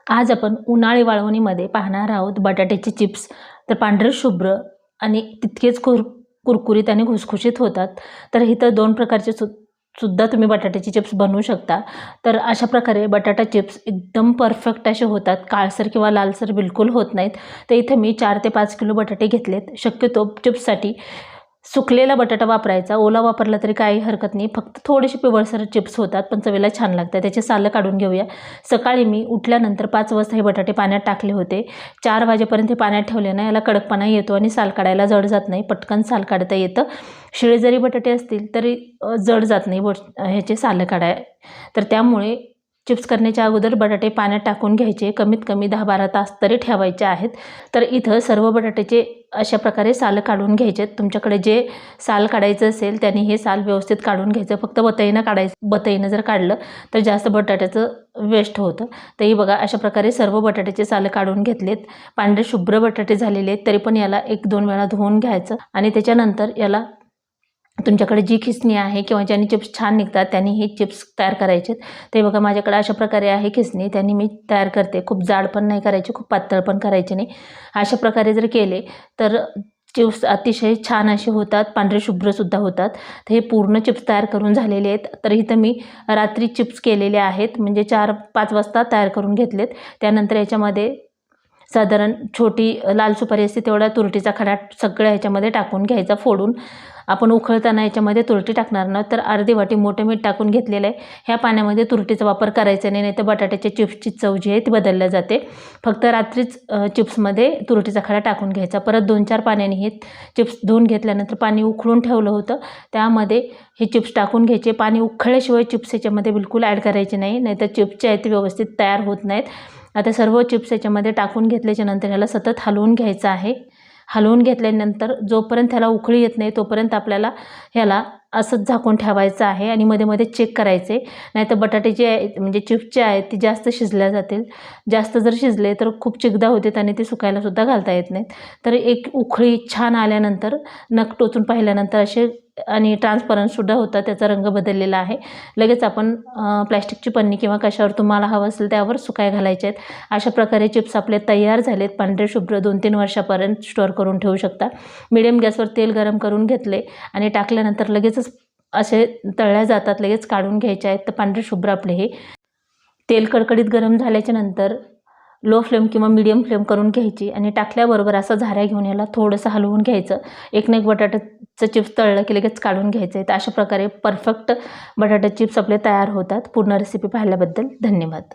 आज आपण उन्हाळी वाळवणीमध्ये पाहणार आहोत बटाट्याचे चिप्स. तर पांढरे शुभ्र आणि तितकेच कुरकुरीत आणि खुसखुशीत होतात. तर इथं 2 प्रकारचे सुद्धा तुम्ही बटाट्याचे चिप्स बनवू शकता. तर अशा प्रकारे बटाटा चिप्स एकदम परफेक्ट असे होतात, काळसर किंवा लालसर बिलकुल होत नाहीत. तर इथे मी 4 ते 5 किलो बटाटे घेतलेत. शक्यतो चिप्ससाठी सुकलेला बटाटा वापरायचा, ओला वापरला तरी काही हरकत नाही. फक्त थोडेसे पिवळसर चिप्स होतात, पण चवीला छान लागतात. त्याचे सालं काढून घेऊया. सकाळी मी उठल्यानंतर 5 वाजता हे बटाटे पाण्यात टाकले होते. 4 वाजेपर्यंत हे पाण्यात ठेवले ना, याला कडकपणा येतो आणि साल काढायला जड जात नाही, पटकन साल काढता येतं. शिळे जरी बटाटे असतील तरी जड जात नाही ह्याचे सालं काढाय. तर त्यामुळे चिप्स करण्याच्या अगोदर बटाटे पाण्यात टाकून घ्यायचे, कमीत कमी 10-12 तास तरी ठेवायचे आहेत. तर इथं सर्व बटाट्याचे अशा प्रकारे सालं काढून घ्यायचे. तुमच्याकडे जे साल काढायचं असेल त्याने हे साल व्यवस्थित काढून घ्यायचं. फक्त बतईनं काढायचं. बतईनं जर काढलं तर जास्त बटाट्याचं वेस्ट होतं. तर ही बघा, अशा प्रकारे सर्व बटाट्याचे सालं काढून घेतलेत. पांढरे शुभ्र बटाटे झालेले आहेत, तरी पण याला 1-2 वेळा धुवून घ्यायचं आणि त्याच्यानंतर याला तुमच्याकडे जी खिसणी आहे किंवा ज्याने चिप्स छान निघतात त्यांनी हे चिप्स तयार करायचे. ते बघा, माझ्याकडे अशा प्रकारे आहे खिसणी, त्यांनी मी तयार करते. खूप जाड पण नाही करायची, खूप पातळ पण करायचे नाही. अशा प्रकारे जर केले तर चिप्स अतिशय छान असे होतात, पांढरे शुभ्रसुद्धा होतात. तर हे पूर्ण चिप्स तयार करून झालेले आहेत. तर इथं मी रात्री चिप्स केलेले आहेत, म्हणजे 4-5 वाजता तयार करून घेतलेत. त्यानंतर याच्यामध्ये साधारण छोटी लाल सुपारी असते तेवढा तुरटीचा खडा सगळं ह्याच्यामध्ये टाकून घ्यायचा फोडून. आपण उखळताना याच्यामध्ये तुरटी टाकणार ना, तर अर्धी वाटी मोठं मीठ टाकून घेतलेलं आहे. ह्या पाण्यामध्ये तुरटीचा वापर करायचा नाही, नाहीतर बटाट्याच्या चिप्सची चव जी आहे ती बदलल्या जाते. फक्त रात्रीच चिप्समध्ये तुरटीचा खडा टाकून घ्यायचा. परत 2-4 पाण्याने हे चिप्स धुवून घेतल्यानंतर पाणी उकळून ठेवलं होतं, त्यामध्ये हे चिप्स टाकून घ्यायचे. पाणी उकळल्याशिवाय चिप्स याच्यामध्ये बिलकुल ॲड करायचे नाही, नाहीतर चिप्स जे आहेत ते व्यवस्थित तयार होत नाहीत. आता सर्व चिप्स याच्यामध्ये टाकून घेतल्याच्यानंतर ह्याला सतत हलवून घ्यायचं आहे. हलवून घेतल्यानंतर जोपर्यंत ह्याला उकळी येत नाही तोपर्यंत आपल्याला ह्याला असंच झाकून ठेवायचं आहे आणि मध्ये मध्ये चेक करायचे. नाहीतर बटाटे जे आहेत म्हणजे चिप्स जे आहेत ते जास्त शिजल्या जातील. जास्त जर शिजले तर खूप चिकदा होतात आणि ते सुकायलासुद्धा घालता येत नाहीत. तर एक उकळी छान आल्यानंतर नख टोचून पाहिल्यानंतर असे आणि ट्रान्सपरंटसुद्धा होता, त्याचा रंग बदललेला आहे. लगेच आपण प्लॅस्टिकची पन्नी किंवा कशावर तुम्हाला हवं असेल त्यावर सुकाय घालायचे आहेत. अशा प्रकारे चिप्स आपले तयार झालेत. पांढरे शुभ्र 2-3 वर्षापर्यंत स्टोअर करून ठेवू शकता. मिडियम गॅसवर तेल गरम करून घेतले आणि टाकल्यानंतर लगेचच असे तळल्या जातात, लगेच काढून घ्यायचे आहेत. तर पांढरे शुभ्र आपले हे तेल कडकडीत गरम झाल्याच्या नंतर लो फ्लेम किंवा मीडियम फ्लेम करून घ्यायची आणि टाकल्याबरोबर असं झाऱ्या घेऊन याला थोडंसं हलवून घ्यायचं. एक ना एक बटाट्याचं चिप्स तळलं की लगेच काढून घ्यायचं आहे. तर अशा प्रकारे परफेक्ट बटाटा चिप्स आपले तयार होतात. पूर्ण रेसिपी पाहिल्याबद्दल धन्यवाद.